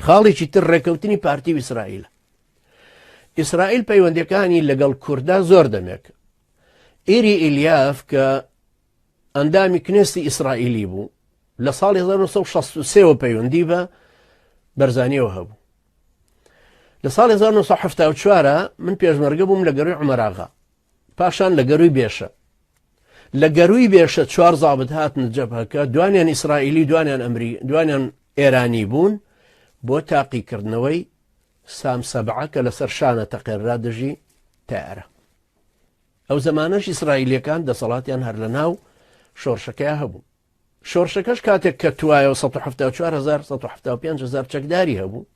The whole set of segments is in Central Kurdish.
خاڵێکی تر ڕێکەوتنی پارتی ئیسرائیل. ئیسرائیل پەیوەندیەکانی لەگەڵ کووردا زۆر دەمێک. ئیری ئیلیاف کە ئەندامی کنێستی ئیسرائیلی بوو لە ساڵی 1963 پەیوەندی بە بەرزانیەوە هەبوو. لە ساڵی 1974 من پێشمەرگە بووم لە گەروی عومەر ئاغا، پاشان لە گەروی بێشە. لە گەروی بێشە 4 زابط هاتن جەبهەکە، دوانیان ئیسرائیلی دوانیان ئێرانی بوون بۆ تاقیکردنەوەی سام سەبعە کە لەسەر شانە تەقێررا دژی تایارە. ئەو زەمانەش ئیسرائیلیەکان دەسەڵاتیان هەر لە ناو شۆڕشەکەیە هەبوو. شۆڕشەکەش کاتێک کە توایە 174,000 چەکداری هەبوو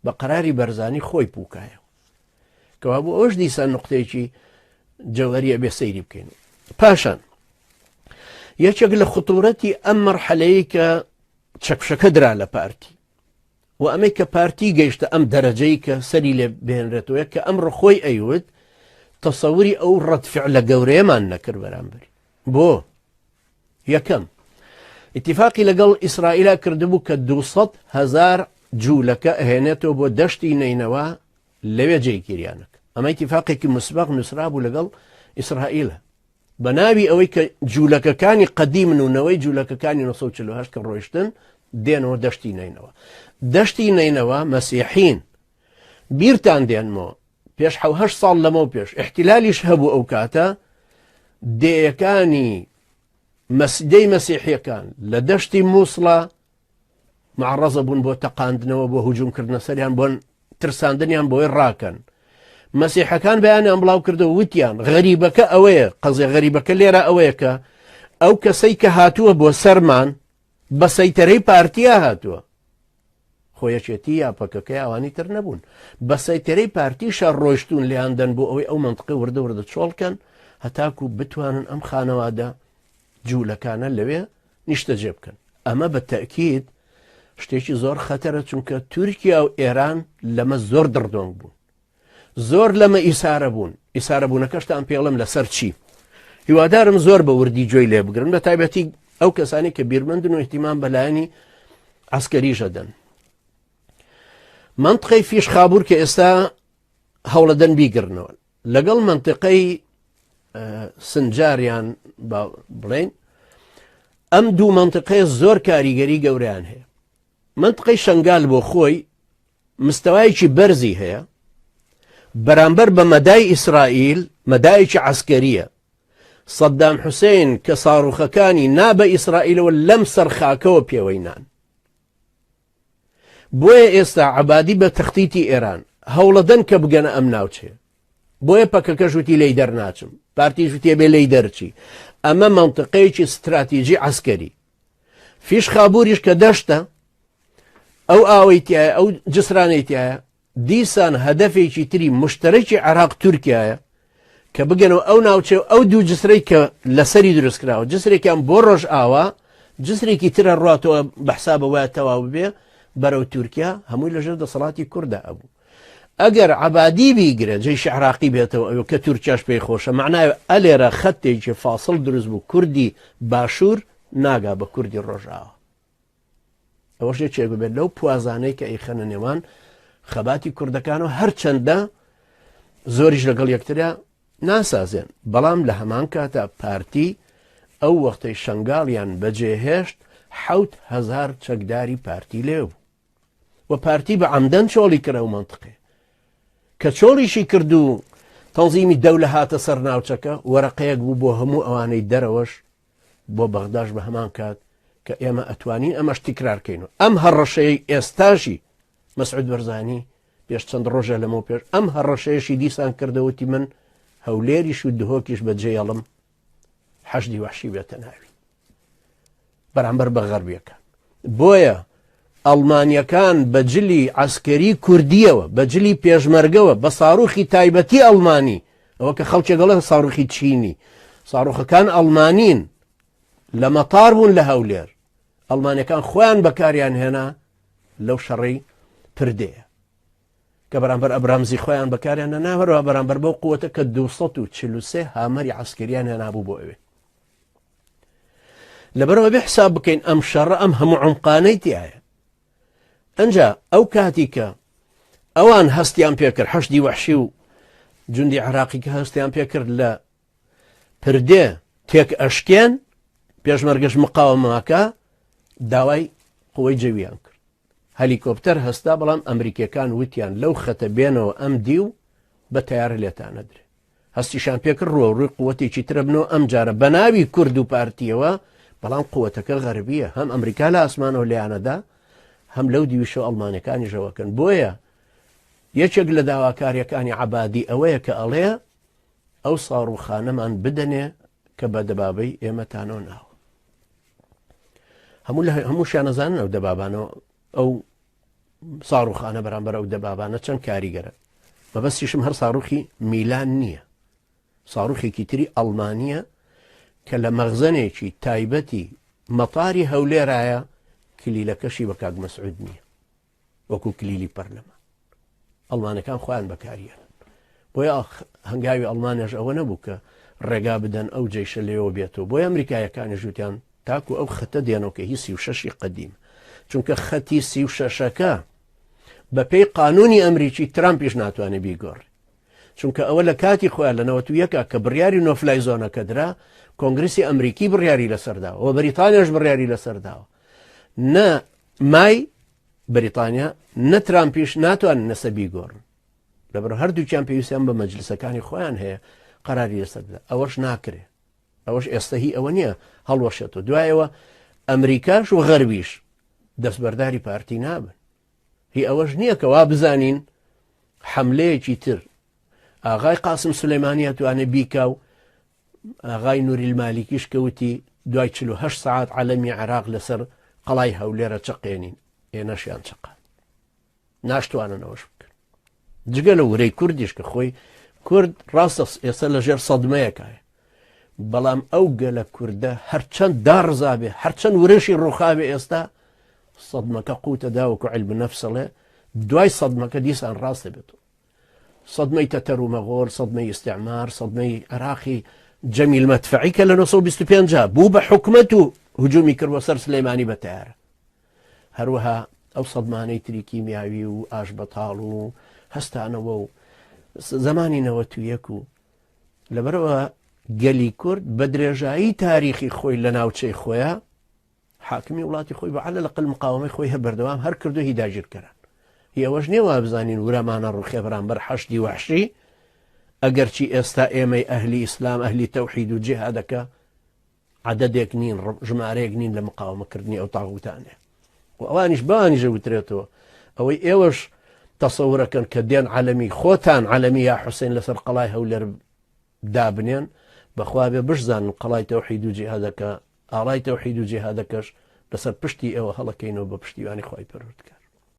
بە قەراری بەرزانی خۆی پووکایە کەوا بوو ئەوش دیسان نقطەیەکی جەوهەریە بێ سەیری بکەین. پاشان یەکێک لە خوتوڕەتی ئەم مەرحەلەیە کە چەکشەکە درا لە پارتی و ئەمەی کە پارتی گەیشتە ئەم دەرەجەی کە سەری لێ بهێنرێتەوە کە ئەمڕۆ خۆی ئەیوت تەسەووری ئەو ڕەتفعلە گەورەیەمان نەکرد بەرامبەری. بۆ یەکەم ئیتیفاقی لەگەڵ ئیسرائیلا کردبوو کە 200,000 جوولەکە ئەهێنێتەوە بۆ دەشتی نینەوە لەوێ جێگیریانەکە. ئەمە ئیتیفاقێکی مسبەق نووسرابوو لەگەڵ ئیسرائیلە بە ناوی ئەوەی کە جوولەکەکانی قەدیمن و نەوەی جوولەکەکانی 1940 کە ڕۆیشتن دێنەوە دەشتی نینەوە. دەشتی نینەوە مەسیحین بیرتان دێنمەوە پێش 7 ساڵ لەمە پێش احتیلالیش هەبوو ئەو کاتە دێیەکانی مەسیدەی مەسیحیەکان لە دەشتی مووسڵە معڕەزە بوون بۆ تەقاندنەوە بۆ هجوومکردنە سەریان بۆن ترساندنیان بۆی ڕاکەن. مەسیحەکان بەیانیان بڵاو کردەوە وتیان غەریبەکە ئەوەیە، قەزێ غەریبەکە لێرە ئەوەیە کە ئەو کەسەی کە هاتووە بۆ سەرمان بە سەیتەرەی پارتیا هاتووە. خۆیەکێتی یاپەکەکەی ئەوانی تر نەبوون، بە سەیتەرەی پارتیشە ڕۆیشتون لیاندەن بۆ ئەوەی ئەو منطقی وردە چۆڵکەن هەتاکو بتوانن ئەم خانەوادە جوولەکانە لەوێ نیشتەجێ بکەن. ئەمە بە تەکید شتێکی زۆر خەتەرە، چونکە تورکیا و ئێران لەمە زۆر دڕدۆنگ بوون، زۆر لەمە ئیسارە بوون. ئیسارەبوونەکەشتان پێڵم لەسەر چی؟ هیوادارم زۆر بە وردی جۆی لێ بگرن، بە تایبەتی ئەو کەسانی کە بیرمەندن و احتیمام بەلایەنی عسکەریشەدەن. منطقەی فیش خابوور کە ئێستا هەوڵەدەن بیگرنەوە لەگەڵ منطقەی سنجاریان بڵێن، ئەم دوو منطقەیە زۆر کاریگەری گەوریان هەیە. منطقەی شنگال بۆ خۆی مستەوایەکی بەرزی هەیە بەرامبەر بە مەدای ئیسرائیل، مەدایەکی عسکەریە. سەدام حوسێن کە ساڕوخەکانی نابە ئیسرائیلەوە لەم سەرخاکەوە پێوەی نان. بۆیە ئێستا عەبادی بە تەختیتی ئێران هەوڵەدەن کە بگەنە ئەم ناوچێ. بۆیە پەکەکەش وتی لەی دەرناچم، پارتیش وتێ بێ لەی دەرچی. ئەمە منطقەیەکی استراتیژی عسکەری. فیش خابووریش کە دەشتە، ئەو ئاوەی تایە، ئەو جسرانەی تایە، دیسان هەدەفێکی تری مشتەرەکی عێراق تورکیایە کە بگەنەوە ئەو ناوچێ ئەو دوو جسرەی کە لەسەری دروستکراوە، جسرێکیان بۆ ڕۆژ ئاوا، جسرێکی ترە ڕاتەوە بەحسابە وایە تەواو ببێ بەرەو تورکیا، هەمووی لەژێر دەسەڵاتی کووردا ئەبوو. ئەگەر عەبادی بیگرێ جێیشی عێراقی بێتەوە ئەوە کە تورکیاش پێی خۆشە، معنایە ئەلێرە خەتێکی فاسڵ دروست بوو، کوردی باشوور ناگا بە کوردی ڕۆژاوە. ئەوەش یەکێک ببێت لەو پوازانەی کە ئەیخەنە نێوان خەباتی کوردەکانەوە، هەرچەندە زۆریش لەگەڵ یەکتریا ناسازێن، بەڵام لە هەمان کاتە پارتی ئەو وەختەی شنگاڵیان بەجێهێشت 7,000 چەکداری پارتی لێ بوو و پارتی بە عەمدەن چۆڵی کرە و منطقێ کە چۆڵیشی کرد و تەنزیمی دەولە هاتە سەر ناوچەکە، وەرەقەیەک بوو بۆ هەموو ئەوانەی دەرەوەش بۆ بەغداش بە هەمان کات کە ئێمە ئەتوانین ئەمەش تیکرارکەینەوە. ئەم هەڕەشەی ئێستاشی مەسعود بەرزانی پێش چەند ڕۆژە لەمەوە پێش ئەم هەڕەشەیەشی دیسان کردەوەتی من هەولێریش و دهۆکیش بەجێڵم حەشدی وەحشی بێتە ناوی بەرامبەر بە غەربیەکان. بۆیە ئەڵمانیەکان بە جلی عەسکەری کوردیەوە، بە جلی پێشمەرگەوە، بە ساڕوخی تایبەتی ئەڵمانی، ئەوە کە خەڵکێگەڵە ساڕوخی چینی، ساڕوخەکان ئەڵمانین، لە مەتار بوون لە هەولێر، ئەڵمانیەکان خۆیان بەکاریان هێنا لەو شەڕەی پردەیە کە بەرامبەر ئەبرامزی خۆیان بەکاریان نەناوەرەوە بەرامبەر بەو قووەتە کە 243 هامەری عەسکەریان هێنابوو بۆ ئەوێ. لەبەرەوە بێ حساب بکەین ئەم شەڕە ئەم هەموو عومقانەی تایە ئەنجا ئەو کاتی کە ئەوان هەستیان پێکرد حەشدی وەحشی و جوندی عراقی کە هەستیان پێکرد لە پردێ تێک ئەشکێن پێشمەرگەش مقاومەکە داوای قوەی جەویان کرد هەلیکۆپتەر هەستا بەڵام ئەمریکیەکان وتیان لەو خەتە بێنەوە ئەم دی و بە تەیارە لێتانەدرێ هەستیشان پێکرد ڕۆ ڕووی قووەتێکی ترە بنەوە ئەم جارە بە ناوی کورد و پارتیەوە بەڵام قووەتەکە غەربیە هەم ئەمریکا لە ئاسمانەوە لیانەدا هەم لەو دیویشە ئەڵمانەکانی ژەوەکەن بۆیە یەکێک لە داواکاریەکانی عەبادی ئەوەیە کە ئەڵێ ئەو ساڕوخانەمان بدەنێ کە بە دەبابەی ئێمەتانەوە ناوە هەمووشیان نەزانن ئەو دەبابانەوە ئەو ساڕوخانە بەرامبەر ئەو دەبابانە چەند کاریگەرە مەبەستیشم هەر ساڕوخی میلان نییە ساڕوخێکی تری ئەڵمانیە کە لە مەخزنێکی تایبەتی مەتاری هەولێرایە کلیلەکەشی بە کاک مەسعود نییە وەکو کلیلی پەرلەمان ئەڵمانەکان خۆیان بەکاریان بۆیە هەنگاوی ئەڵمانیش ئەوە نەبوو کە ڕێگا بدەن ئەو جێشە لێەوە بێتەوە بۆی ئەمریکایەکانی ژوتیان تاکو ئەو خەتە دێنەوە کە هی 36 قەدیم چونکە خەتی 36ەکە بە پێی قانونی ئەمریکی ترامپیش ناتوانێت بیگۆڕ چونکە ئەوە لە کاتی خۆیان لە 91 کە بڕیاری نۆفلای زۆنەکە درا کۆنگرسی ئەمریکی بڕیاری لەسەرداوە و بەریتانیاش بڕیاری لەسەرداوە نە مای بەریتانیا نە ترامپیش ناتوانن نەسە بیگۆڕن لەبەر هەردووکیان پێویستیان بە مەجلسەکانی خۆیان هەیە قەراری لەسەردا ئەوەش ناکرێ ئەوەش ئێستا هی ئەوە نییە هەڵوەشێتەوە دوایەوە ئەمریکاش و غەربیش دەستبەرداری پارتی نابن هی ئەوەش نییە کە وا بزانین حملەیەکی تر ئاغای قاسم سولەیمانی توانێ بیکا و ئاغای نووری المالیکیش کەوتی دوای 48 ساعت عەلەمی عێراق لەسەر قەڵای هەولێرە چەقێنین ئێنەشیان چەقات ناشتواننەوەش بکەن جگە لە ورەی کوردیش کە خۆی کورد ڕاستە ئێستا لەژێر سەدمەیەکایە بەڵام ئەو گەلە کووردە هەرچەند داڕزابێ هەرچەند ورشی ڕووخاوێ ئێستا سەدمەکە قوتە داوەکو عیلم نەفسەڵێ دوای سەدمەکە دیسان ڕاستە بێتەوە صدمەی تەتەر و مەغۆڵ سەدمەی ئیستیعمار سەدمەی عێراقی جەمیل مەدفەعی کە لە 1925 بوو بە حکومەت و هجومی کردوە سەر سلەیمانی بە تەیارە هەروەها ئەو سەدمانەی تری کیمیاوی و ئاش بەتاڵ و هەستانەوە و زمانی نەوەتویەک و لەبەرەوە گەلی کورد بە درێژایی تاریخی خۆی لە ناوچەی خۆیە حاکمی وڵاتی خۆی بە عەلە لەقل مقاومەی خۆی هە بەردەوام هەر کردو هی داگیرکەران هی ئەوەش نییە وا بزانین ورەمانە ڕوخێ بەرامبەر حەشدی وەحشی ئەگەرچی ئێستا ئێمەی ئەهلی ئیسلام ئەهلی تەوحید و جیهادەکە عەدەدێک نین ژمارەیەک نین لە مقاومەکردنی ئەو تاغوتانێ و ئەوانیش بەوانیژە وترێتەوە ئەوەی ئێوەش تەسەورەکەن کە دێن عەلەمی خۆتان عەلەمی یا حوسێن لەسەر قەڵای هەولێر دابنێن بەخوا بێ بشزانن قەڵای تەوحید و جیهادەکە ئاڵای تەوحید و جیهادەکەش لەسەر پشتی ئێوە هەڵەکەینەوە بە پشتیوانی خوای پەروەردگار